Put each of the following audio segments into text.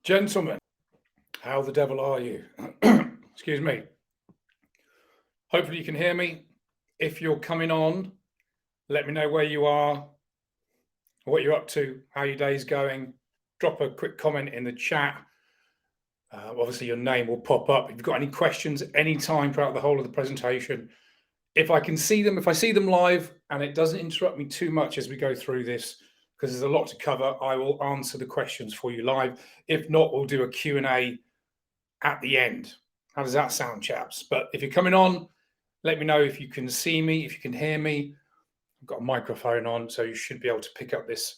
Gentlemen, how the devil are you? Excuse me. Hopefully you can hear me. If you're coming on, let me know where you are, what you're up to, how your day's going. Drop a quick comment in the chat. Obviously your name will pop up. If you've got any questions anytime throughout the whole of the presentation, if I can see them, if I see them live and it doesn't interrupt me too much as we go through this, because there's a lot to cover, I will answer the questions for you live. If not, we'll do a Q&A at the end. How does that sound, chaps? But if you're coming on, let me know if you can see me, if you can hear me. I've got a microphone on, so you should be able to pick up this.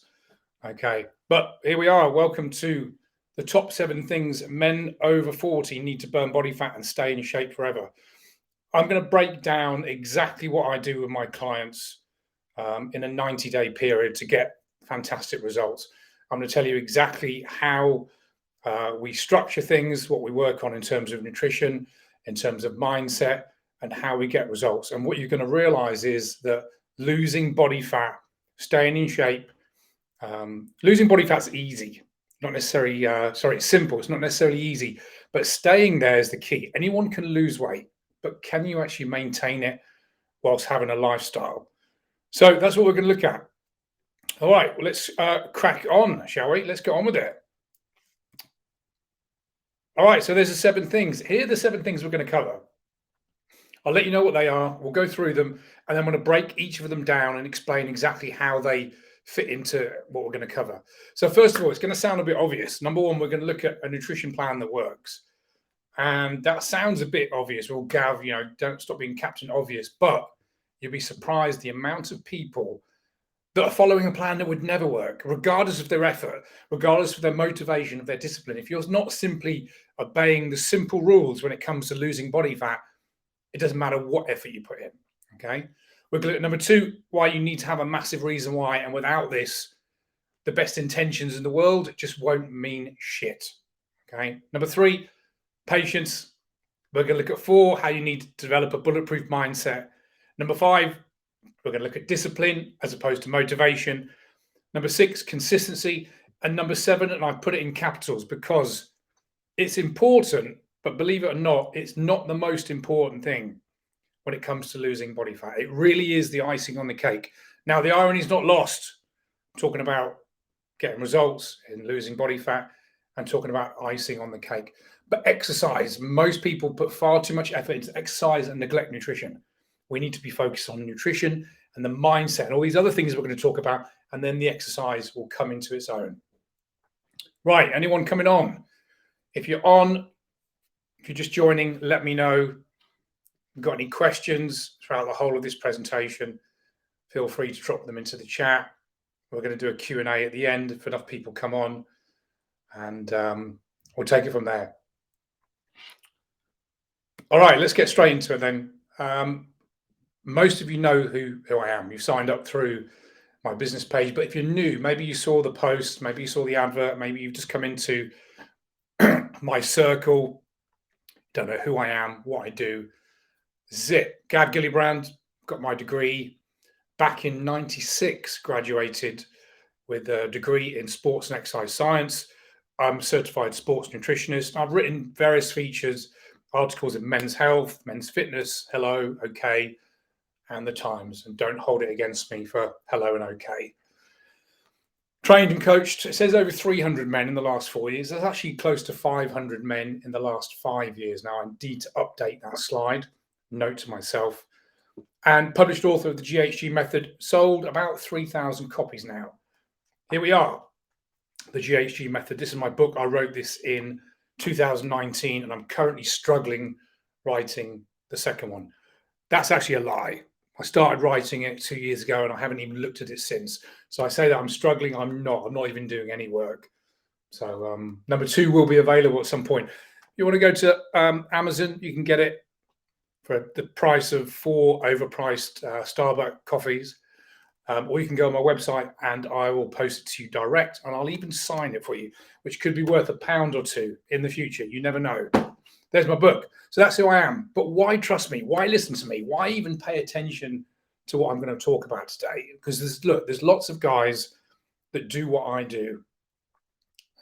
Okay, but here we are. Welcome to the top 7 things men over 40 need to burn body fat and stay in shape forever. I'm going to break down exactly what I do with my clients in a 90-day period to get fantastic results. I'm going to tell you exactly how we structure things, what we work on in terms of nutrition, in terms of mindset, and how we get results. And what you're going to realize is that losing body fat, staying in shape, losing body fat's easy. Not necessarily, it's simple. It's not necessarily easy, but staying there is the key. Anyone can lose weight, but can you actually maintain it whilst having a lifestyle? So that's what we're going to look at. All right, well, let's crack on, shall we? Let's get on with it. All right, so there's the 7 things. Here are the 7 things we're going to cover. I'll let you know what they are. We'll go through them, and then I'm going to break each of them down and explain exactly how they fit into what we're going to cover. So first of all, it's going to sound a bit obvious. Number 1, we're going to look at a nutrition plan that works. And that sounds a bit obvious. Well, Gav, don't stop being Captain Obvious. But you'll be surprised the amount of people that are following a plan that would never work, regardless of their effort, regardless of their motivation, of their discipline. If you're not simply obeying the simple rules when it comes to losing body fat, it doesn't matter what effort you put in, okay? We're going to look at number 2, why you need to have a massive reason why, and without this, the best intentions in the world just won't mean shit, okay? Number 3, patience. We're going to look at 4, how you need to develop a bulletproof mindset. Number 5, we're going to look at discipline as opposed to motivation. Number 6, consistency. And number 7, and I've put it in capitals because it's important, but believe it or not, it's not the most important thing when it comes to losing body fat. It really is the icing on the cake. Now, the irony is not lost. I'm talking about getting results in losing body fat and talking about icing on the cake. But exercise, most people put far too much effort into exercise and neglect nutrition. We need to be focused on nutrition and the mindset and all these other things we're going to talk about, and then the exercise will come into its own. Right, anyone coming on? If you're on, if you're just joining, let me know. If you've got any questions throughout the whole of this presentation, feel free to drop them into the chat. We're going to do a Q&A at the end if enough people come on, and we'll take it from there. All right, let's get straight into it then. Most of you know who I am. You've signed up through my business page, but if you're new, maybe you saw the post, maybe you saw the advert, maybe you've just come into my circle, don't know who I am, what I do. Zip, Gav Gillibrand, got my degree back in '96, graduated with a degree in sports and exercise science. I'm a certified sports nutritionist. I've written various features, articles in Men's Health, Men's Fitness, Hello, OK, and The Times. And don't hold it against me for Hello and OK. Trained and coached, it says over 300 men in the last 4 years. There's actually close to 500 men in the last 5 years. Now, I need to update that slide. Note to myself. And published author of the GHG method, sold about 3,000 copies now. Here we are, the GHG method. This is my book. I wrote this in 2019, and I'm currently struggling writing the second one. That's actually a lie. I started writing it 2 years ago, and I haven't even looked at it since. So I say that I'm struggling. I'm not even doing any work. So number 2 will be available at some point. You want to go to Amazon, you can get it for the price of 4 overpriced Starbucks coffees. Or you can go on my website and I will post it to you direct, and I'll even sign it for you, which could be worth £1 or 2 in the future. You never know. There's my book. So that's who I am. But why trust me? Why listen to me? Why even pay attention to what I'm going to talk about today? Because there's lots of guys that do what I do.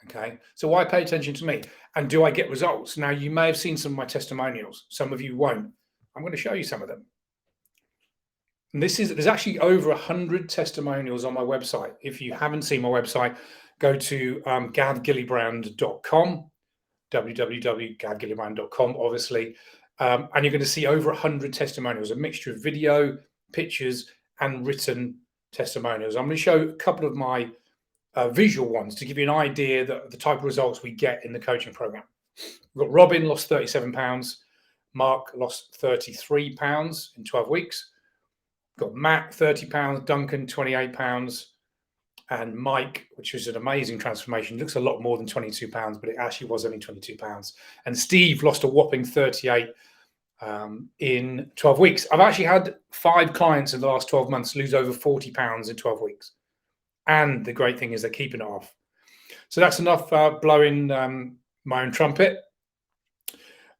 Okay, so why pay attention to me? And do I get results? Now, you may have seen some of my testimonials. Some of you won't. I'm going to show you some of them. And there's actually over 100 testimonials on my website. If you haven't seen my website, go to gavgillibrand.com, www.gavgillibrand.com, obviously. And you're going to see over 100 testimonials, a mixture of video, pictures, and written testimonials. I'm going to show a couple of my visual ones to give you an idea that the type of results we get in the coaching program. We've got Robin lost 37 pounds. Mark lost 33 pounds in 12 weeks. Got Matt, 30 pounds. Duncan, 28 pounds. And Mike, which was an amazing transformation, looks a lot more than 22 pounds, but it actually was only 22 pounds. And Steve lost a whopping 38 in 12 weeks. I've actually had 5 clients in the last 12 months lose over 40 pounds in 12 weeks. And the great thing is they're keeping it off. So that's enough blowing my own trumpet.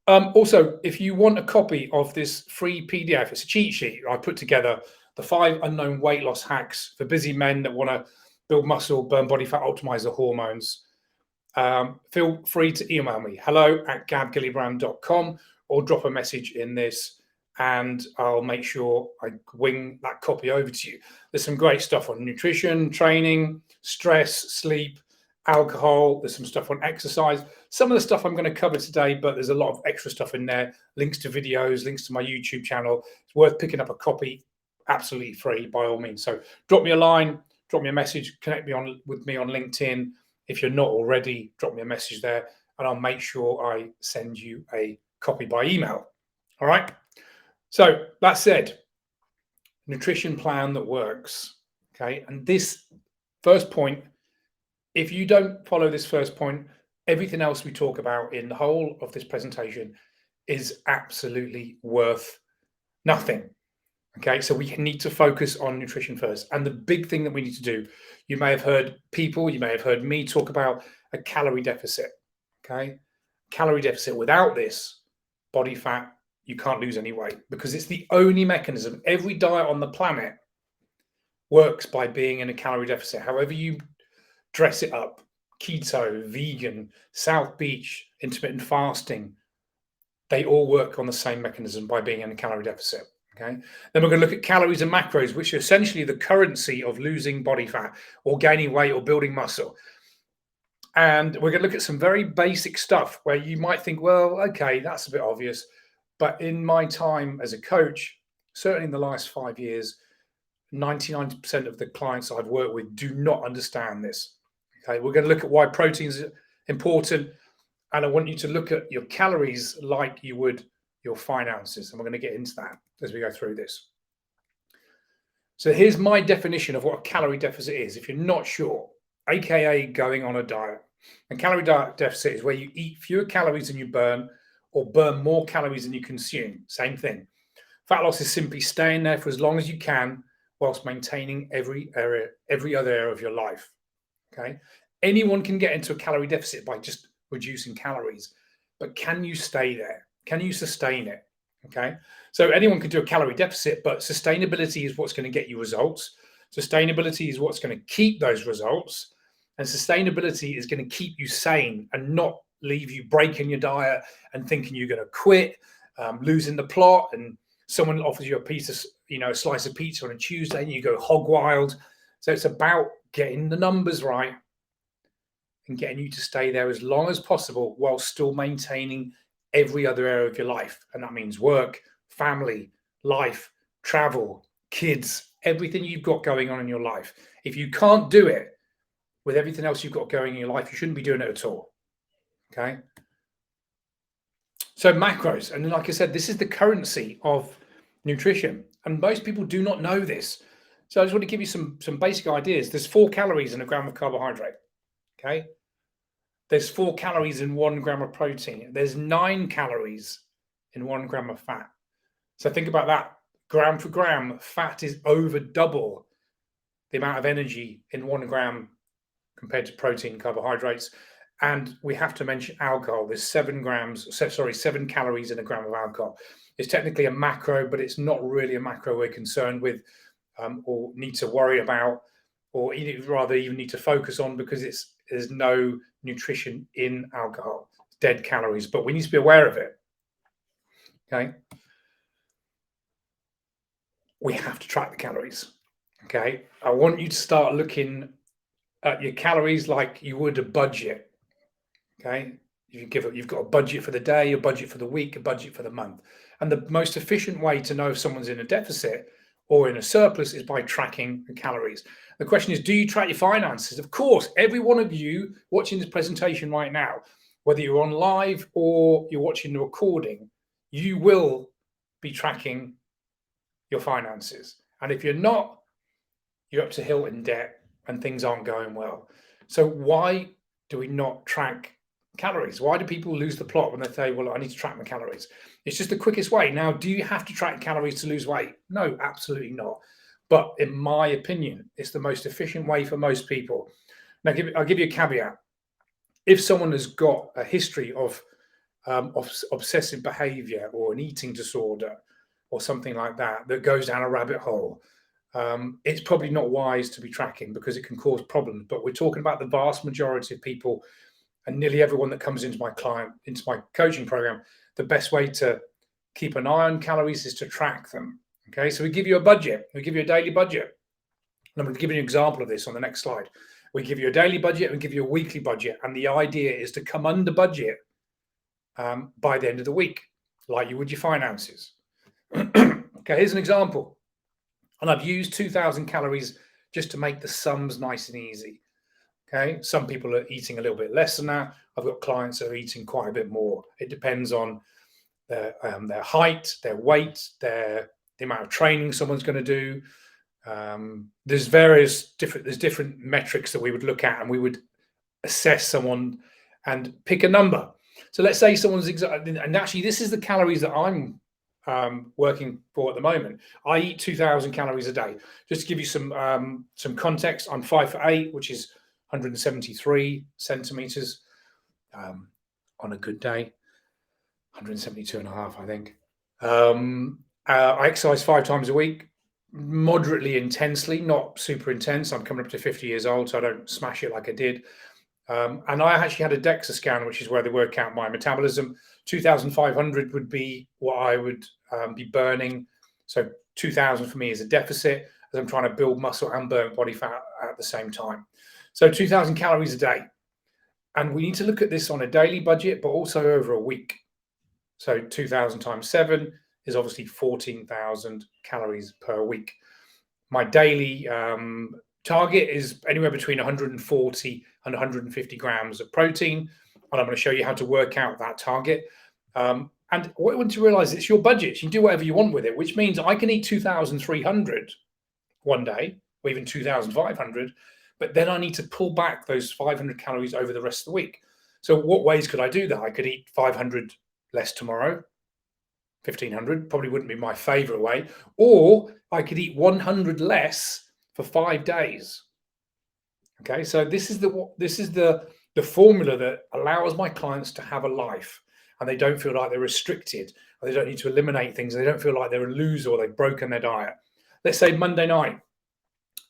Also, if you want a copy of this free PDF, it's a cheat sheet I put together, the 5 unknown weight loss hacks for busy men that want to build muscle, burn body fat, optimize the hormones. Feel free to email me, hello@gavgillibrand.com, or drop a message in this and I'll make sure I wing that copy over to you. There's some great stuff on nutrition, training, stress, sleep, alcohol. There's some stuff on exercise. Some of the stuff I'm going to cover today, but there's a lot of extra stuff in there. Links to videos, links to my YouTube channel. It's worth picking up a copy, absolutely free by all means. So drop me a line, drop me a message, connect me with me on LinkedIn. If you're not already, drop me a message there and I'll make sure I send you a copy by email. All right. So that said, nutrition plan that works. Okay. And this first point, if you don't follow this first point, everything else we talk about in the whole of this presentation is absolutely worth nothing. Okay, so we need to focus on nutrition first. And the big thing that we need to do, you may have heard me talk about a calorie deficit. Okay, calorie deficit. Without this, body fat, you can't lose any weight because it's the only mechanism. Every diet on the planet works by being in a calorie deficit. However you dress it up, keto, vegan, South Beach, intermittent fasting, they all work on the same mechanism by being in a calorie deficit. Okay. Then we're going to look at calories and macros, which are essentially the currency of losing body fat or gaining weight or building muscle. And we're going to look at some very basic stuff where you might think, well, okay, that's a bit obvious. But in my time as a coach, certainly in the last 5 years, 99% of the clients I've worked with do not understand this. Okay, we're going to look at why protein is important. And I want you to look at your calories like you would your finances. And we're going to get into that as we go through this. So here's my definition of what a calorie deficit is. If you're not sure, AKA going on a diet. A calorie deficit is where you eat fewer calories than you burn or burn more calories than you consume. Same thing. Fat loss is simply staying there for as long as you can whilst maintaining every other area of your life. Okay. Anyone can get into a calorie deficit by just reducing calories, but can you stay there? Can you sustain it? Okay. So anyone can do a calorie deficit, but sustainability is what's going to get you results. Sustainability is what's going to keep those results. And sustainability is going to keep you sane and not leave you breaking your diet and thinking you're going to quit, losing the plot, and someone offers you a piece of, a slice of pizza on a Tuesday and you go hog wild. So it's about getting the numbers right and getting you to stay there as long as possible while still maintaining every other area of your life. And that means work, family, life, travel, kids, everything you've got going on in your life. If you can't do it with everything else you've got going in your life, you shouldn't be doing it at all. Okay. So macros, and like I said, this is the currency of nutrition. And most people do not know this. So I just want to give you some basic ideas. There's 4 calories in a gram of carbohydrate. Okay. There's 4 calories in 1 gram of protein. There's 9 calories in 1 gram of fat. So think about that. Gram for gram, fat is over double the amount of energy in 1 gram compared to protein, carbohydrates. And we have to mention alcohol. There's 7 calories in a gram of alcohol. It's technically a macro, but it's not really a macro we're concerned with or need to worry about or rather even need to focus on, because there's no nutrition in alcohol, dead calories, but we need to be aware of it. Okay. We have to track the calories. Okay. I want you to start looking at your calories like you would a budget. Okay. You've got a budget for the day, a budget for the week, a budget for the month. And the most efficient way to know if someone's in a deficit or in a surplus is by tracking the calories. The question is, do you track your finances? Of course, every one of you watching this presentation right now, whether you're on live or you're watching the recording, you will be tracking your finances. And if you're not, you're up to hill in debt and things aren't going well. So why do we not track calories? Why do people lose the plot when they say, well, I need to track my calories? It's just the quickest way. Now, do you have to track calories to lose weight? No, absolutely not. But in my opinion, it's the most efficient way for most people. Now, I'll give you a caveat. If someone has got a history of obsessive behavior or an eating disorder or something like that goes down a rabbit hole, it's probably not wise to be tracking, because it can cause problems. But we're talking about the vast majority of people, and nearly everyone that comes into my coaching program. The best way to keep an eye on calories is to track them. Okay, so we give you a budget. We give you a daily budget. And I'm going to give you an example of this on the next slide. We give you a daily budget, we give you a weekly budget, and the idea is to come under budget by the end of the week, like you would your finances. Okay, here's an example. And I've used 2,000 calories just to make the sums nice and easy. Okay, some people are eating a little bit less than that. I've got clients that are eating quite a bit more. It depends on their height, their weight, the amount of training someone's going to do. There's different metrics that we would look at, and we would assess someone and pick a number. So let's say someone's and actually this is the calories that I'm working for at the moment. I eat 2,000 calories a day. Just to give you some context, I'm 5'8", which is 173 centimeters on a good day, 172 and a half, I think. I exercise 5 times a week, moderately intensely, not super intense. I'm coming up to 50 years old, so I don't smash it like I did. And I actually had a DEXA scan, which is where they work out my metabolism. 2,500 would be what I would be burning. So 2,000 for me is a deficit, as I'm trying to build muscle and burn body fat at the same time. So 2,000 calories a day. And we need to look at this on a daily budget, but also over a week. So 2,000 times 7 is obviously 14,000 calories per week. My daily target is anywhere between 140 and 150 grams of protein. And I'm going to show you how to work out that target. And what I want to realize, it's your budget. You can do whatever you want with it, which means I can eat 2,300 one day, or even 2,500, but then I need to pull back those 500 calories over the rest of the week. So what ways could I do that? I could eat 500 less tomorrow, 1,500, probably wouldn't be my favorite way. Or I could eat 100 less for 5 days. Okay, so this is the formula that allows my clients to have a life, and they don't feel like they're restricted, or they don't need to eliminate things. They don't feel like they're a loser or they've broken their diet. Let's say Monday night,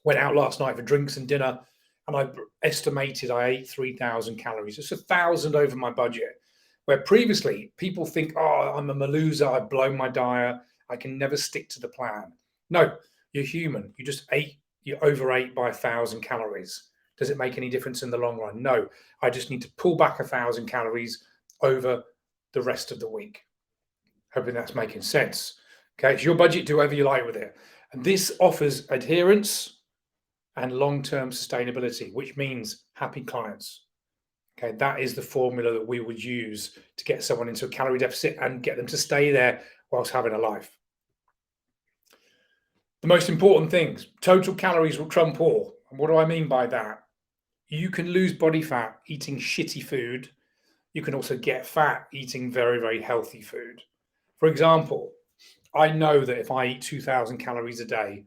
went out last night for drinks and dinner, and I estimated I ate 3,000 calories. It's 1,000 over my budget. Where previously people think, oh, I'm a loser, I've blown my diet, I can never stick to the plan. No, you're human. You overate by 1,000 calories. Does it make any difference in the long run? No, I just need to pull back 1,000 calories over the rest of the week. Hoping that's making sense. Okay, it's your budget, do whatever you like with it. And this offers adherence and long-term sustainability, which means happy clients. Okay, that is the formula that we would use to get someone into a calorie deficit and get them to stay there whilst having a life. The most important things, total calories will trump all. And what do I mean by that? You can lose body fat eating shitty food. You can also get fat eating very, very healthy food. For example, I know that if I eat 2,000 calories a day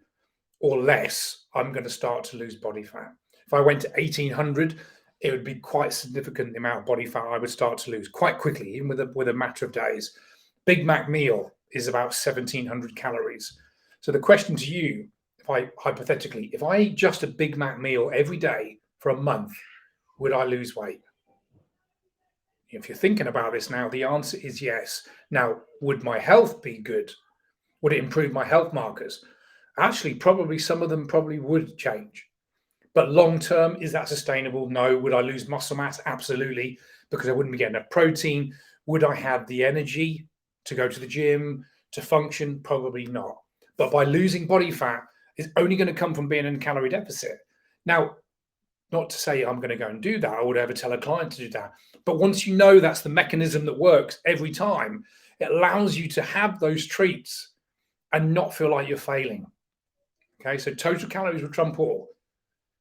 or less, I'm going to start to lose body fat. If I went to 1,800, it would be quite significant the amount of body fat I would start to lose quite quickly, even with a matter of days. Big Mac meal is about 1,700 calories. So the question to you, if hypothetically, if I eat just a Big Mac meal every day for a month, would I lose weight? If you're thinking about this now, the answer is yes. Now, would my health be good? Would it improve my health markers? Actually, probably some of them probably would change. But long term, is that sustainable? No. Would I lose muscle mass? Absolutely, because I wouldn't be getting enough protein. Would I have the energy to go to the gym, to function? Probably not. But by losing body fat, it's only going to come from being in a calorie deficit. Now, not to say I'm going to go and do that. I would ever tell a client to do that. But once you know that's the mechanism that works every time, it allows you to have those treats and not feel like you're failing. Okay, so total calories will trump all.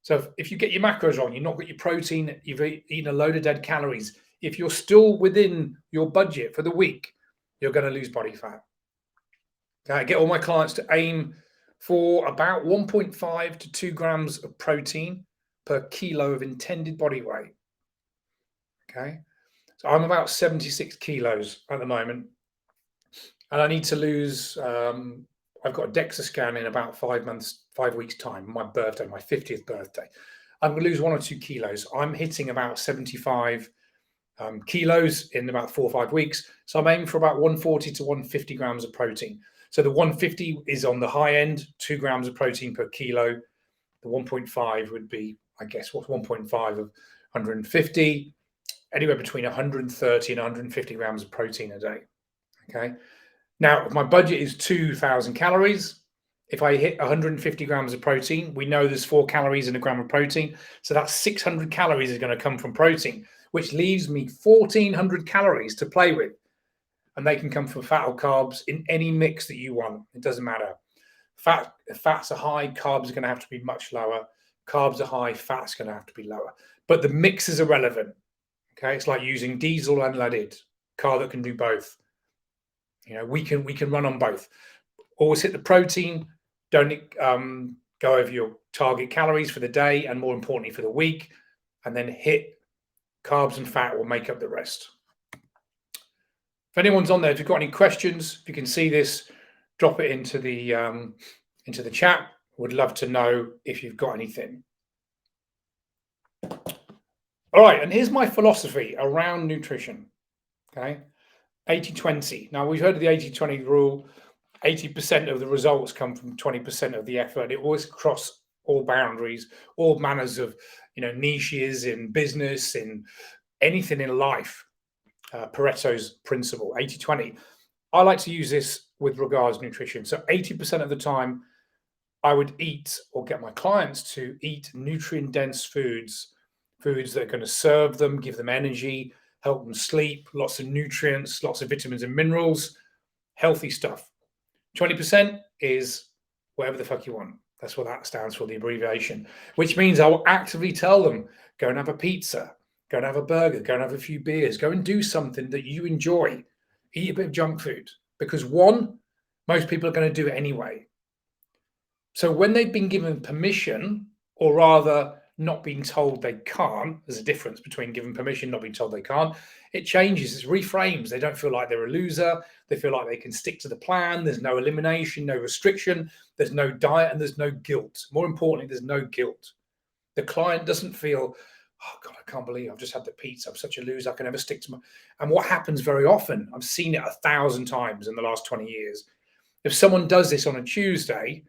So if you get your macros wrong, you've not got your protein, you've eaten a load of dead calories. If you're still within your budget for the week, you're going to lose body fat. Okay, I get all my clients to aim for about 1.5 to 2 grams of protein per kilo of intended body weight. Okay, so I'm about 76 kilos at the moment, and I need to lose. I've got a DEXA scan in about 5 weeks' time. My birthday, my 50th birthday. I'm going to lose 1 or 2 kilos. I'm hitting about 75 kilos in about 4 or 5 weeks. So I'm aiming for about 140 to 150 grams of protein. So the 150 is on the high end, 2 grams of protein per kilo. The 1.5 would be, I guess, what's 1.5 of 150? Anywhere between 130 and 150 grams of protein a day. Okay. Now, if my budget is 2,000 calories, if I hit 150 grams of protein, we know there's 4 calories in a gram of protein. So that's 600 calories is going to come from protein, which leaves me 1,400 calories to play with. And they can come from fat or carbs in any mix that you want. It doesn't matter. If fats are high, carbs are going to have to be much lower. Carbs are high, fats are going to have to be lower. But the mixes are relevant. Okay, it's like using diesel unleaded car that can do both. We can run on both. Always hit the protein. Don't go over your target calories for the day, and more importantly for the week, and then hit carbs and fat will make up the rest. If anyone's on there, if you've got any questions, if you can see this, drop it into the chat. Would love to know if you've got anything. All right, and here's my philosophy around nutrition. Okay, 80-20. Now, we've heard of the 80-20 rule. 80% of the results come from 20% of the effort. It always cross all boundaries, all manners of niches in business, in anything in life. Pareto's principle, 80-20. I like to use this with regards to nutrition. So 80% of the time, I would eat or get my clients to eat nutrient-dense foods that are going to serve them, give them energy, help them sleep, lots of nutrients, lots of vitamins and minerals, healthy stuff. 20% is whatever the fuck you want. That's what that stands for, the abbreviation, which means I will actively tell them, go and have a pizza, go and have a burger, go and have a few beers, go and do something that you enjoy. Eat a bit of junk food, because most people are going to do it anyway. So when they've been given permission, or rather not being told they can't, there's a difference between giving permission, not being told they can't. It changes, it reframes. They don't feel like they're a loser. They feel like they can stick to the plan. There's no elimination, no restriction. There's no diet, and there's no guilt. More importantly, there's no guilt. The client doesn't feel, oh God, I can't believe I've just had the pizza. I'm such a loser. I can never stick to my... And what happens very often, I've seen it 1,000 times in the last 20 years. If someone does this on a Tuesday,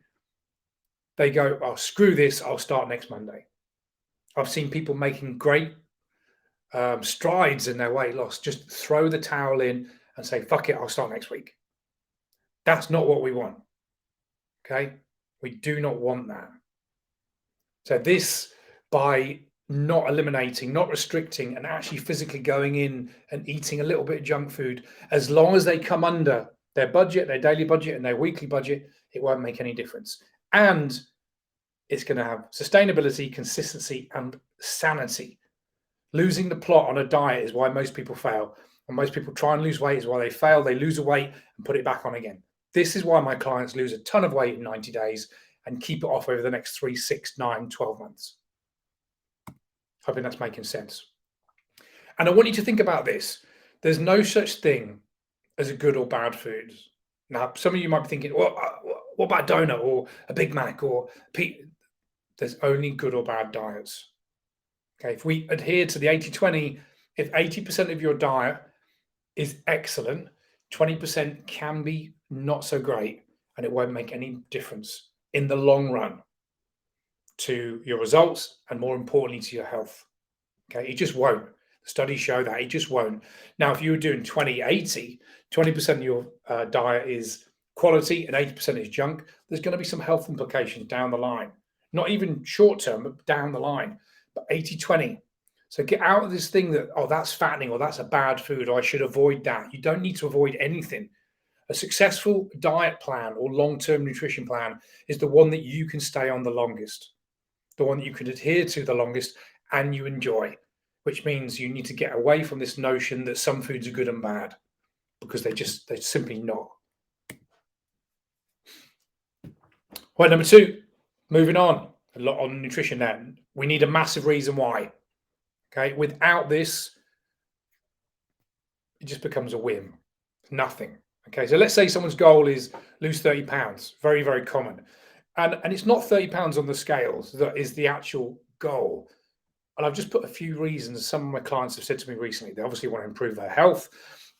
they go, oh, screw this. I'll start next Monday. I've seen people making great strides in their weight loss. Just throw the towel in and say, fuck it, I'll start next week. That's not what we want. Okay? We do not want that. So this, by not eliminating, not restricting, and actually physically going in and eating a little bit of junk food, as long as they come under their budget, their daily budget and their weekly budget, it won't make any difference. And it's going to have sustainability, consistency, and sanity. Losing the plot on a diet is why most people fail. And most people try and lose weight is why they fail. They lose a weight and put it back on again. This is why my clients lose a ton of weight in 90 days and keep it off over the next 3, 6, 9, 12 months. Hoping that's making sense. And I want you to think about this. There's no such thing as a good or bad food. Now, some of you might be thinking, well, What about a donut or a Big Mac or there's only good or bad diets. Okay, if we adhere to the 80-20, if 80% of your diet is excellent, 20% can be not so great, and it won't make any difference in the long run to your results and, more importantly, to your health. Okay, it just won't. The studies show that it just won't. Now, if you were doing 20-80, 20% of your diet is quality and 80% is junk, there's going to be some health implications down the line. Not even short term, but down the line. But 80-20. So get out of this thing that, oh, that's fattening or that's a bad food or I should avoid that. You don't need to avoid anything. A successful diet plan or long-term nutrition plan is the one that you can stay on the longest, the one that you can adhere to the longest and you enjoy, which means you need to get away from this notion that some foods are good and bad, because they're simply not. Right, number 2, moving on. A lot on nutrition then. We need a massive reason why. Okay, without this, it just becomes a whim. Nothing. Okay, so let's say someone's goal is lose 30 pounds. Very, very common. And it's not 30 pounds on the scales that is the actual goal. And I've just put a few reasons. Some of my clients have said to me recently, they obviously want to improve their health.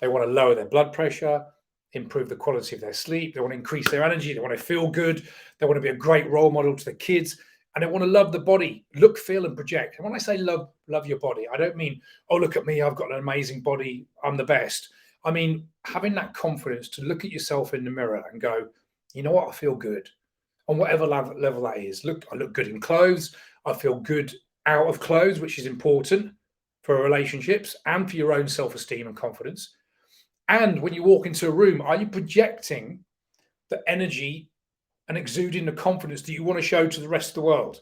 They want to lower their blood pressure, improve the quality of their sleep. They want to increase their energy. They want to feel good. They want to be a great role model to the kids. And they want to love the body, look, feel, and project. And when I say love your body, I don't mean, oh, look at me, I've got an amazing body, I'm the best. I mean, having that confidence to look at yourself in the mirror and go, you know what, I feel good. On whatever level that is. Look, I look good in clothes. I feel good out of clothes, which is important for relationships and for your own self-esteem and confidence. And when you walk into a room, are you projecting the energy and exuding the confidence that you want to show to the rest of the world?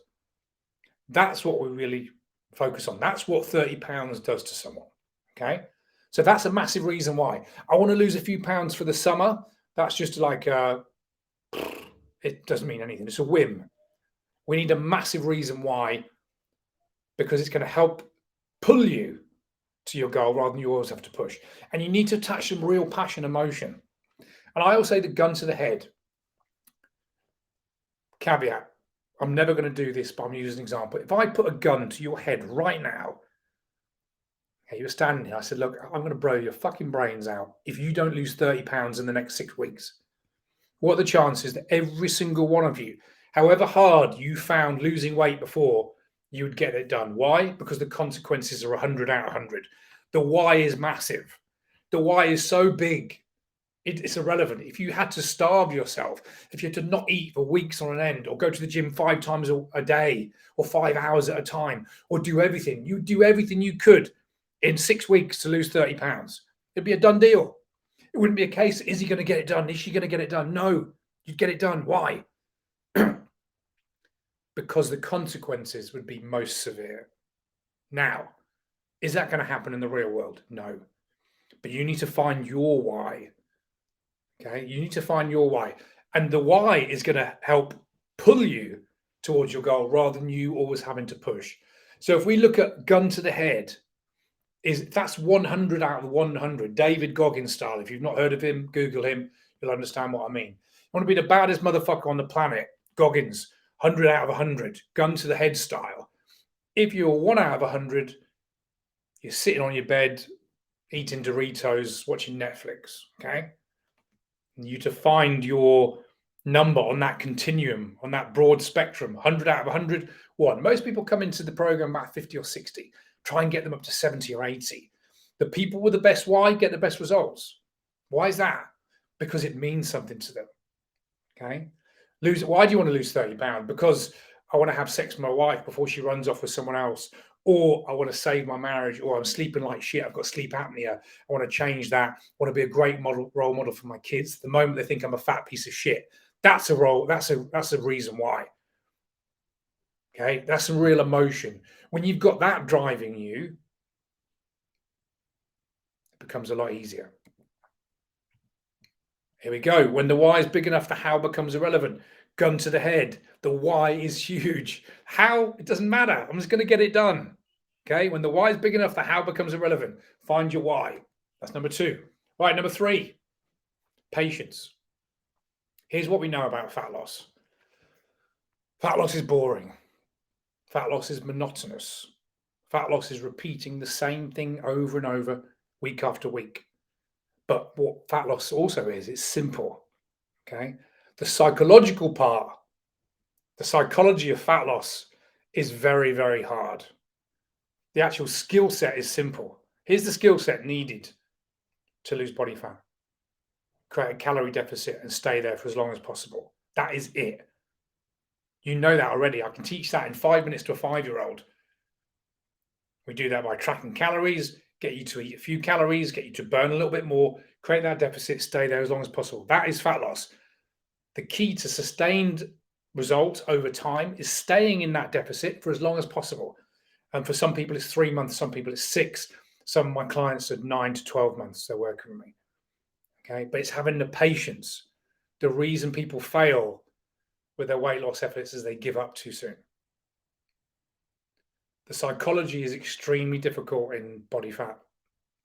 That's what we really focus on. That's what 30 pounds does to someone. Okay. So that's a massive reason why. I want to lose a few pounds for the summer. That's just like, it doesn't mean anything. It's a whim. We need a massive reason why, because it's going to help pull you to your goal rather than you always have to push. And you need to attach some real passion, emotion. And I always say the gun to the head. Caveat, I'm never going to do this, but I'm using an example. If I put a gun to your head right now, okay, you're standing here, I said, look, I'm going to blow your fucking brains out if you don't lose 30 pounds in the next 6 weeks. What are the chances that every single one of you, however hard you found losing weight before, you would get it done? Why? Because the consequences are 100 out of 100. The why is massive. The why is so big. It's irrelevant. If you had to starve yourself, if you had to not eat for weeks on end, or go to the gym 5 times a day, or 5 hours at a time, or do everything, you do everything you could in 6 weeks to lose 30 pounds. It'd be a done deal. It wouldn't be a case, is he going to get it done? Is she going to get it done? No, you'd get it done. Why? Because the consequences would be most severe. Now, is that going to happen in the real world? No. But you need to find your why. Okay, you need to find your why. And the why is going to help pull you towards your goal rather than you always having to push. So if we look at gun to the head, that's 100 out of 100. David Goggins style. If you've not heard of him, Google him. You'll understand what I mean. You want to be the baddest motherfucker on the planet, Goggins, 100 out of 100, gun to the head style. If you're 1 out of 100, you're sitting on your bed, eating Doritos, watching Netflix, okay? You to find your number on that continuum, on that broad spectrum, 100 out of 100, 1. Most people come into the program about 50 or 60. Try and get them up to 70 or 80. The people with the best why get the best results. Why is that? Because it means something to them, okay? Why do you want to lose 30 pounds? Because I want to have sex with my wife before she runs off with someone else, or I want to save my marriage, or I'm sleeping like shit, I've got sleep apnea, I want to change that, I want to be a great role model for my kids. The moment they think I'm a fat piece of shit, that's a reason why. Okay, that's some real emotion. When you've got that driving you, it becomes a lot easier. Here we go. When the why is big enough, the how becomes irrelevant. Gun to the head. The why is huge. How? It doesn't matter. I'm just going to get it done. Okay. When the why is big enough, the how becomes irrelevant. Find your why. That's number 2. Right. Number 3, patience. Here's what we know about fat loss. Fat loss is boring. Fat loss is monotonous. Fat loss is repeating the same thing over and over, week after week. But what fat loss also is, it's simple. Okay. The psychological part, the psychology of fat loss is very, very hard. The actual skill set is simple. Here's the skill set needed to lose body fat: create a calorie deficit and stay there for as long as possible. That is it. You know that already. I can teach that in 5 minutes to a 5-year-old. We do that by tracking calories, get you to eat a few calories, get you to burn a little bit more, create that deficit, stay there as long as possible. That is fat loss. The key to sustained results over time is staying in that deficit for as long as possible. And for some people, it's 3 months, some people, it's 6. Some of my clients are 9 to 12 months they're working with me. Okay. But it's having the patience. The reason people fail with their weight loss efforts is they give up too soon. The psychology is extremely difficult in body fat,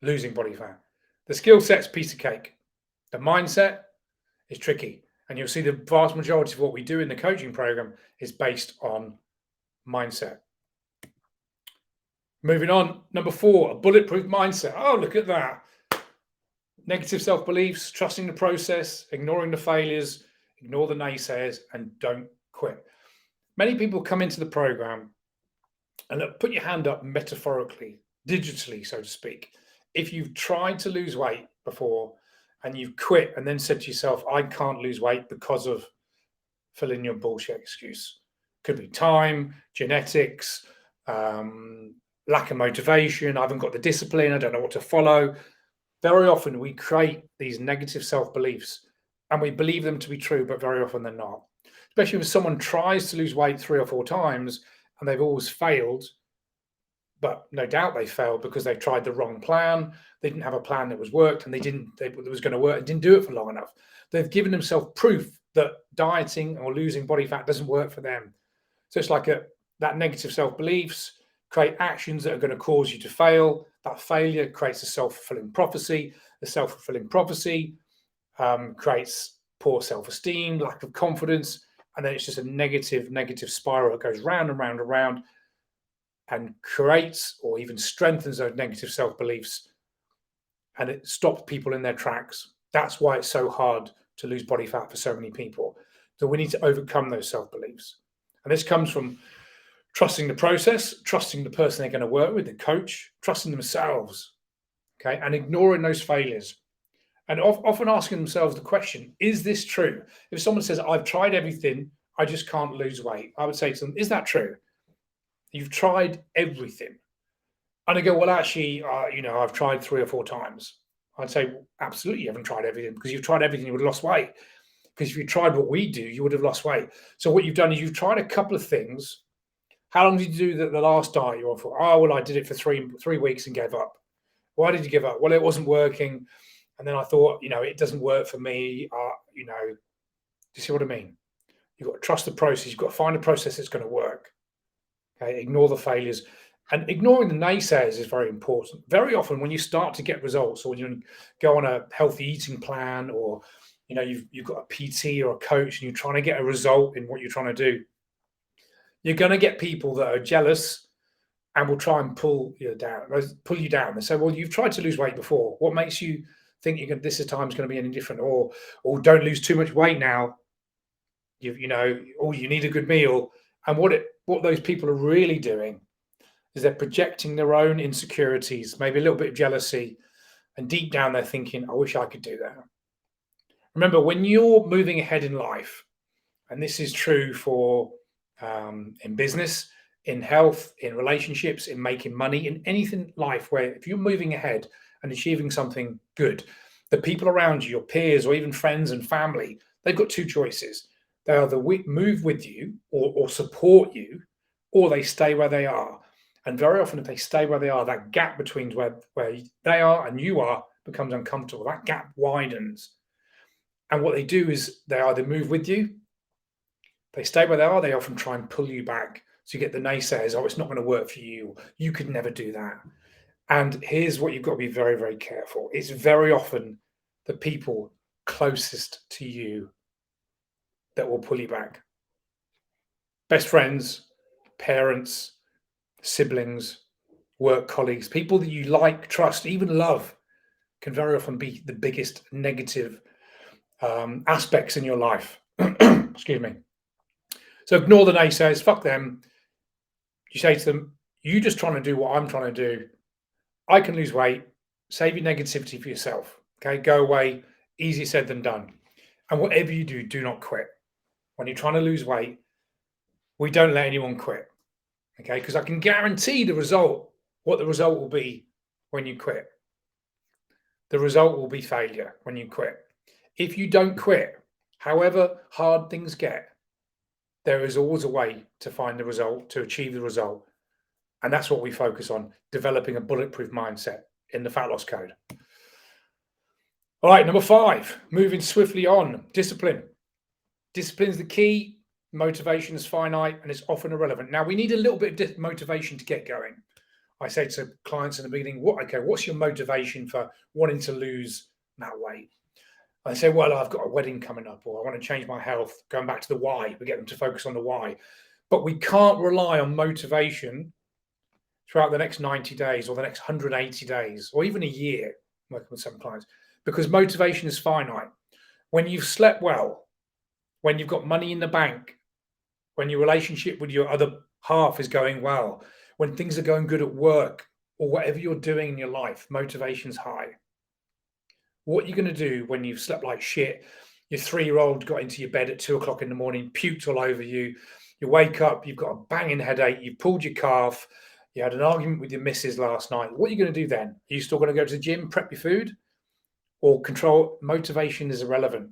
losing body fat. The skill set's a piece of cake. The mindset is tricky. And you'll see the vast majority of what we do in the coaching program is based on mindset. Moving on, number 4, a bulletproof mindset. Oh, look at that. Negative self-beliefs, trusting the process, ignoring the failures, ignore the naysayers, and don't quit. Many people come into the program and look, put your hand up metaphorically, digitally, so to speak. If you've tried to lose weight before and you've quit and then said to yourself, I can't lose weight because of, fill in your bullshit excuse. Could be time, genetics, lack of motivation. I haven't got the discipline. I don't know what to follow. Very often we create these negative self-beliefs and we believe them to be true, but very often they're not. Especially when someone tries to lose weight 3 or 4 times and they've always failed, but no doubt they failed because they tried the wrong plan. They didn't have a plan that was worked and that was going to work and didn't do it for long enough. They've given themselves proof that dieting or losing body fat doesn't work for them. So it's like that negative self-beliefs create actions that are going to cause you to fail. That failure creates a self-fulfilling prophecy. The self-fulfilling prophecy creates poor self-esteem, lack of confidence, and then it's just a negative spiral that goes round and round and round and creates or even strengthens those negative self-beliefs, and it stops people in their tracks. That's why it's so hard to lose body fat for so many people. So we need to overcome those self-beliefs. And this comes from trusting the process, trusting the person they're going to work with, the coach, trusting themselves, okay, and ignoring those failures. And often asking themselves the question, is this true? If someone says, I've tried everything, I just can't lose weight, I would say to them, is that true? You've tried everything. And they go, well, actually, I've tried 3 or 4 times. I'd say, well, absolutely, you haven't tried everything, because you've tried everything, you would have lost weight. Because if you tried what we do, you would have lost weight. So what you've done is you've tried a couple of things. How long did you do the last diet you're on for? Oh, well, I did it for three weeks and gave up. Why did you give up? Well, it wasn't working. And then I thought, it doesn't work for me. Do you see what I mean? You've got to trust the process. You've got to find a process that's going to work. Okay, ignore the failures. And ignoring the naysayers is very important. Very often when you start to get results, or when you go on a healthy eating plan, or you've got a PT or a coach and you're trying to get a result in what you're trying to do, you're going to get people that are jealous and will try and pull you down. They say, well, you've tried to lose weight before. What makes you think this time is going to be any different? Or don't lose too much weight now. You need a good meal. And what those people are really doing is they're projecting their own insecurities, maybe a little bit of jealousy, and deep down they're thinking, I wish I could do that. Remember, when you're moving ahead in life, and this is true for in business, in health, in relationships, in making money, in anything life, where if you're moving ahead and achieving something good, the people around you, your peers, or even friends and family, they've got 2 choices. They either move with you or support you, or they stay where they are. And very often, if they stay where they are, that gap between where they are and you are becomes uncomfortable. That gap widens. And what they do is they either move with you, they stay where they are, they often try and pull you back. So you get the naysayers, oh, it's not going to work for you. You could never do that. And here's what you've got to be very, very careful. It's very often the people closest to you that will pull you back. Best friends, parents, siblings, work colleagues, people that you like, trust, even love, can very often be the biggest negative aspects in your life. Excuse me. So ignore the naysayers, fuck them. You say to them, you just trying to do what I'm trying to do. I can lose weight, save your negativity for yourself. Okay, go away, easier said than done. And whatever you do, do not quit. When you're trying to lose weight, we don't let anyone quit. Okay, because I can guarantee the result, what the result will be when you quit. The result will be failure when you quit. If you don't quit, however hard things get, there is always a way to find the result, to achieve the result. And that's what we focus on, developing a bulletproof mindset in the Fat Loss Code. All right, number 5, moving swiftly on, discipline. Discipline is the key. Motivation is finite and it's often irrelevant. Now, we need a little bit of motivation to get going. I say to clients in the beginning, what's your motivation for wanting to lose that weight? I say, well, I've got a wedding coming up, or I want to change my health, going back to the why. We get them to focus on the why. But we can't rely on motivation throughout the next 90 days or the next 180 days or even a year, working with some clients, because motivation is finite. When you've slept well, when you've got money in the bank, when your relationship with your other half is going well, when things are going good at work or whatever you're doing in your life, motivation's high. What are you going to do when you've slept like shit? Your 3-year-old got into your bed at 2 o'clock in the morning, puked all over you. You wake up, you've got a banging headache, you've pulled your calf, you had an argument with your missus last night. What are you going to do then? Are you still going to go to the gym, prep your food? Or control? Motivation is irrelevant.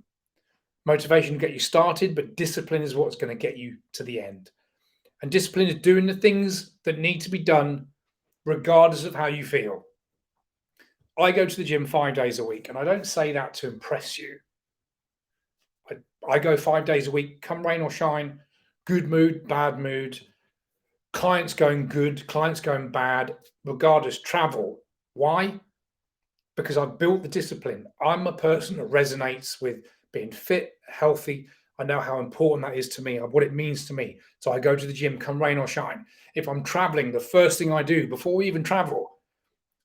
Motivation will get you started, but discipline is what's going to get you to the end. And discipline is doing the things that need to be done regardless of how you feel. I go to the gym 5 days a week, and I don't say that to impress you. I go 5 days a week, come rain or shine, good mood, bad mood, clients going good, clients going bad, regardless, travel. Why? Because I've built the discipline. I'm a person that resonates with being fit, healthy. I know how important that is to me, what it means to me. So I go to the gym, come rain or shine. If I'm traveling, the first thing I do before we even travel,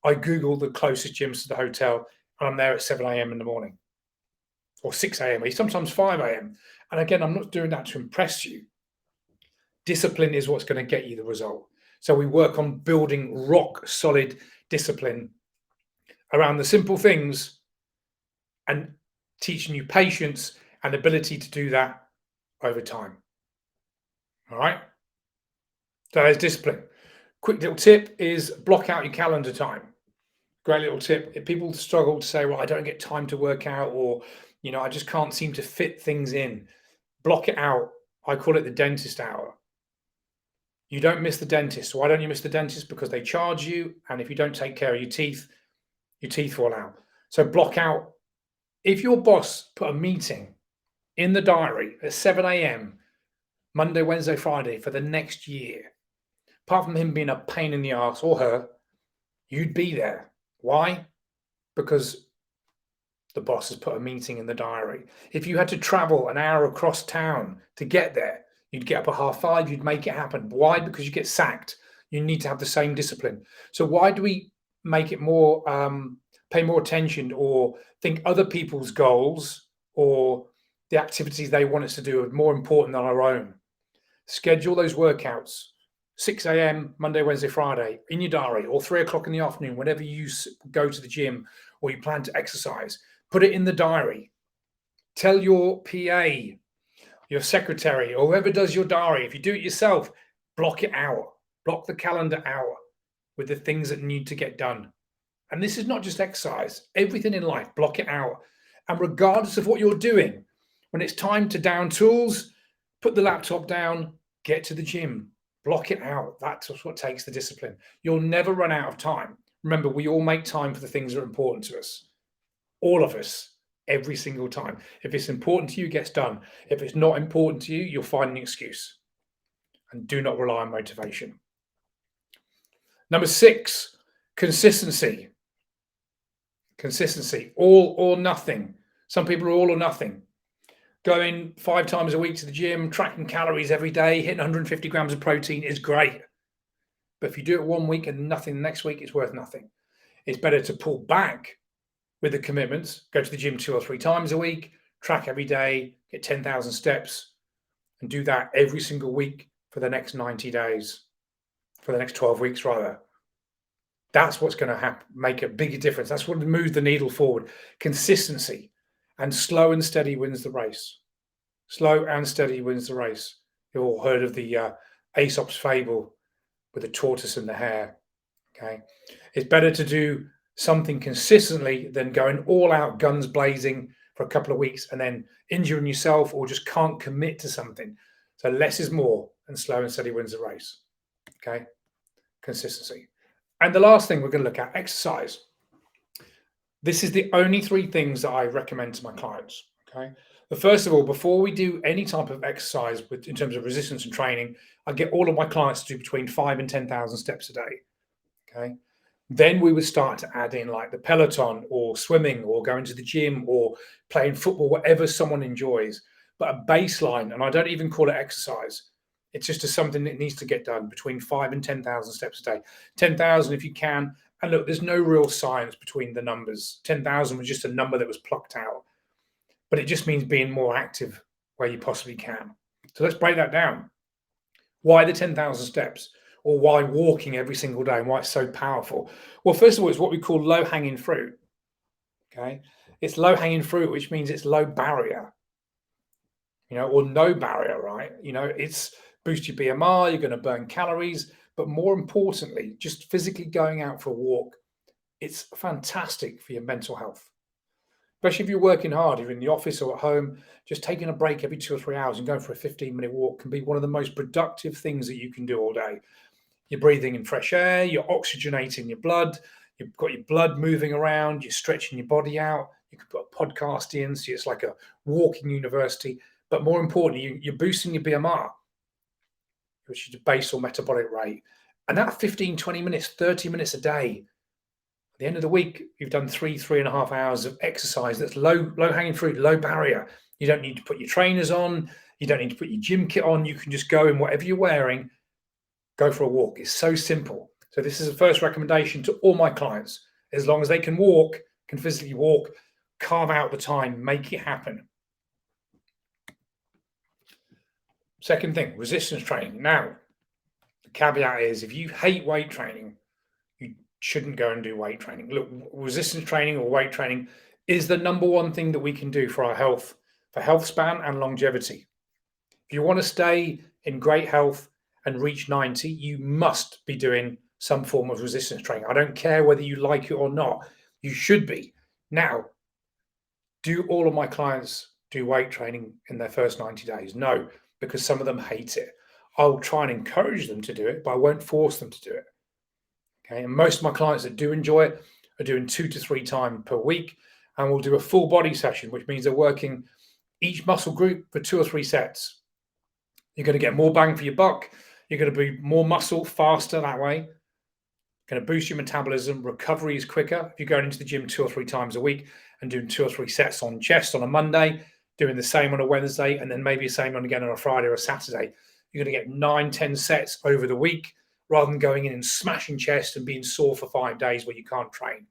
I Google the closest gyms to the hotel, and I'm there at 7 a.m. in the morning or 6 a.m., sometimes 5 a.m. And again, I'm not doing that to impress you. Discipline is what's going to get you the result. So we work on building rock solid discipline around the simple things and teaching you patience and ability to do that over time. All right. So there's discipline. Quick little tip is block out your calendar time. Great little tip. If people struggle to say, well, I don't get time to work out, or, I just can't seem to fit things in, block it out. I call it the dentist hour. You don't miss the dentist. Why don't you miss the dentist? Because they charge you. And if you don't take care of your teeth fall out. So block out. If your boss put a meeting in the diary at 7 a.m., Monday, Wednesday, Friday for the next year, apart from him being a pain in the ass or her, you'd be there. Why? Because the boss has put a meeting in the diary. If you had to travel an hour across town to get there, you'd get up at 5:30, you'd make it happen. Why? Because you get sacked. You need to have the same discipline. So why do we make it more, pay more attention or think other people's goals or the activities they want us to do are more important than our own? Schedule those workouts. 6 a.m. Monday, Wednesday, Friday in your diary, or 3 o'clock in the afternoon, whenever you go to the gym or you plan to exercise, put it in the diary. Tell your PA, your secretary, or whoever does your diary, if you do it yourself, block it out. Block the calendar hour with the things that need to get done. And this is not just exercise, everything in life, block it out. And regardless of what you're doing, when it's time to down tools, put the laptop down, get to the gym. Block it out. That's what takes the discipline. You'll never run out of time. Remember, we all make time for the things that are important to us. All of us, every single time. If it's important to you, it gets done. If it's not important to you, you'll find an excuse. And do not rely on motivation. Number 6, consistency. Consistency, all or nothing. Some people are all or nothing. Going 5 times a week to the gym, tracking calories every day, hitting 150 grams of protein is great. But if you do it 1 week and nothing the next week, it's worth nothing. It's better to pull back with the commitments, go to the gym 2 or 3 times a week, track every day, get 10,000 steps, and do that every single week for the next 90 days, for the next 12 weeks rather. That's what's going to make a bigger difference. That's what moves the needle forward. Consistency, and slow and steady wins the race. Slow and steady wins the race. You've all heard of the Aesop's fable with the tortoise and the hare. Okay, it's better to do something consistently than going all out guns blazing for a couple of weeks and then injuring yourself or just can't commit to something. So less is more, and slow and steady wins the race. Okay, consistency. And the last thing we're going to look at, exercise. This is the only 3 things that I recommend to my clients. Okay, but first of all, before we do any type of exercise in terms of resistance and training, I get all of my clients to do between 5 and 10,000 steps a day. Okay, then we would start to add in like the Peloton or swimming or going to the gym or playing football, whatever someone enjoys. But a baseline, and I don't even call it exercise. It's just something that needs to get done between 5 and 10,000 steps a day. 10,000 if you can. And look, there's no real science between the numbers. 10,000 was just a number that was plucked out. But it just means being more active where you possibly can. So let's break that down. Why the 10,000 steps? Or why walking every single day and why it's so powerful? Well, first of all, it's what we call low-hanging fruit. Okay, it's low-hanging fruit, which means it's low barrier, or no barrier, right? It's boost your BMR, you're going to burn calories, but more importantly, just physically going out for a walk, it's fantastic for your mental health. Especially if you're working hard, you're in the office or at home, just taking a break every 2 or 3 hours and going for a 15-minute walk can be one of the most productive things that you can do all day. You're breathing in fresh air, you're oxygenating your blood, you've got your blood moving around, you're stretching your body out. You could put a podcast in, so it's like a walking university. But more importantly, you're boosting your BMR, which is your basal metabolic rate. And that 15, 20 minutes, 30 minutes a day, at the end of the week, you've done 3.5 hours of exercise. That's low-hanging fruit, low barrier. You don't need to put your trainers on. You don't need to put your gym kit on. You can just go in whatever you're wearing, go for a walk. It's so simple. So this is the first recommendation to all my clients. As long as they can walk, can physically walk, carve out the time, make it happen. Second thing, resistance training. Now, the caveat is if you hate weight training, you shouldn't go and do weight training. Look, resistance training or weight training is the number one thing that we can do for our health, for health span and longevity. If you want to stay in great health and reach 90, you must be doing some form of resistance training. I don't care whether you like it or not. You should be. Now, do all of my clients do weight training in their first 90 days? No, because some of them hate it. I'll try and encourage them to do it, but I won't force them to do it. Okay. And most of my clients that do enjoy it are doing 2 to 3 times per week. And we'll do a full body session, which means they're working each muscle group for 2 or 3 sets. You're going to get more bang for your buck. You're going to be more muscle faster that way. Going to boost your metabolism. Recovery is quicker. If you're going into the gym 2 or 3 times a week and doing 2 or 3 sets on chest on a Monday, doing the same on a Wednesday, and then maybe the same one again on a Friday or a Saturday, you're going to get 9, 10 sets over the week rather than going in and smashing chest and being sore for 5 days where you can't train.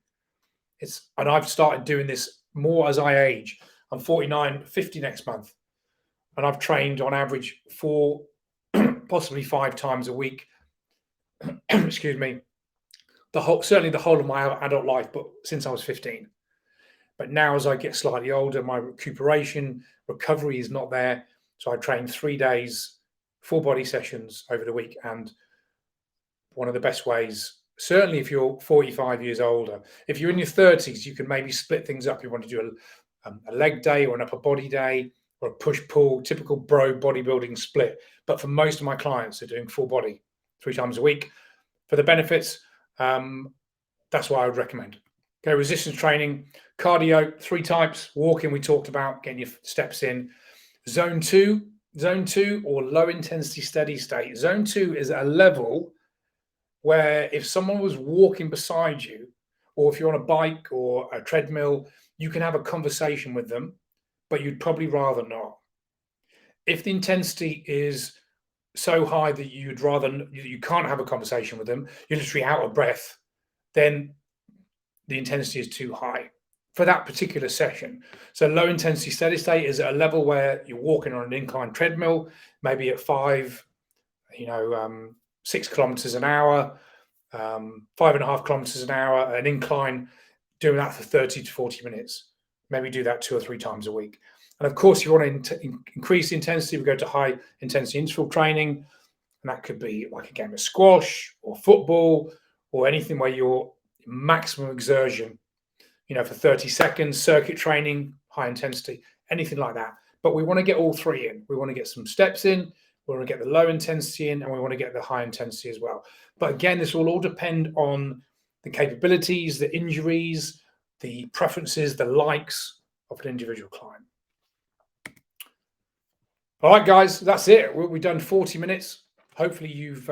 And I've started doing this more as I age. I'm 49, 50 next month. And I've trained on average 4, possibly 5 times a week. Excuse me. Certainly the whole of my adult life, but since I was 15. But now as I get slightly older, my recuperation, recovery is not there. So I train 3 days, full body sessions over the week. And one of the best ways, certainly if you're 45 years older, if you're in your 30s, you can maybe split things up. You want to do a leg day or an upper body day or a push-pull, typical bro bodybuilding split. But for most of my clients, they're doing full body 3 times a week. For the benefits, that's what I would recommend. Okay, resistance training, cardio, 3 types. Walking, we talked about, getting your steps in. Zone 2 or low intensity steady state. Zone 2 is a level where if someone was walking beside you, or if you're on a bike or a treadmill, you can have a conversation with them, but you'd probably rather not. If the intensity is so high that you can't have a conversation with them, you're literally out of breath, then the intensity is too high for that particular session. So low intensity steady state is at a level where you're walking on an inclined treadmill, maybe at 6 kilometers an hour, 5.5 kilometers an hour, an incline, doing that for 30 to 40 minutes. Maybe do that 2 or 3 times a week. And of course, you want to increase the intensity. We go to high intensity interval training, and that could be like a game of squash or football or anything where you're maximum exertion, for 30 seconds, circuit training, high intensity, anything like that. But we want to get all three in. We want to get some steps in, we want to get the low intensity in, and we want to get the high intensity as well. But again, this will all depend on the capabilities, the injuries, the preferences, the likes of an individual client. All right, guys, that's it. We've done 40 minutes. Hopefully you've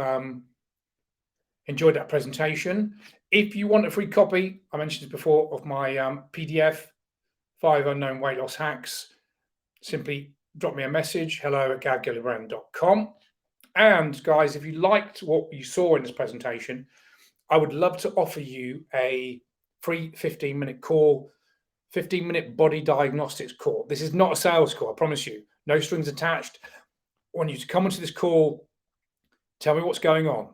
enjoyed that presentation. If you want a free copy, I mentioned it before, of my PDF, 5 Unknown Weight Loss Hacks, simply drop me a message, hello@gavgillibrand.com. And guys, if you liked what you saw in this presentation, I would love to offer you a free 15-minute call, 15-minute body diagnostics call. This is not a sales call, I promise you. No strings attached. I want you to come onto this call, tell me what's going on,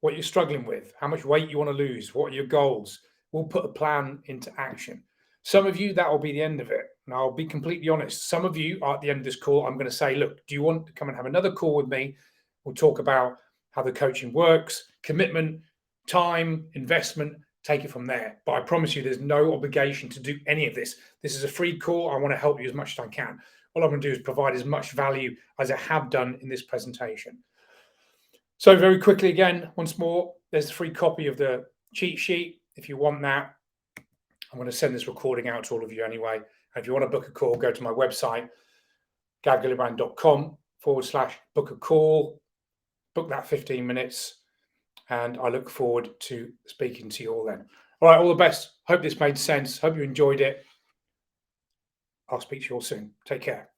what you're struggling with, how much weight you want to lose, what are your goals. We'll put a plan into action. Some of you, that will be the end of it. And I'll be completely honest. Some of you are at the end of this call, I'm going to say, look, do you want to come and have another call with me? We'll talk about how the coaching works, commitment, time, investment, take it from there. But I promise you, there's no obligation to do any of this. This is a free call. I want to help you as much as I can. All I'm going to do is provide as much value as I have done in this presentation. So very quickly, again, once more, there's a free copy of the cheat sheet. If you want that, I'm going to send this recording out to all of you anyway. And if you want to book a call, go to my website, gavgillibrand.com/book a call, book that 15 minutes. And I look forward to speaking to you all then. All right, all the best. Hope this made sense. Hope you enjoyed it. I'll speak to you all soon. Take care.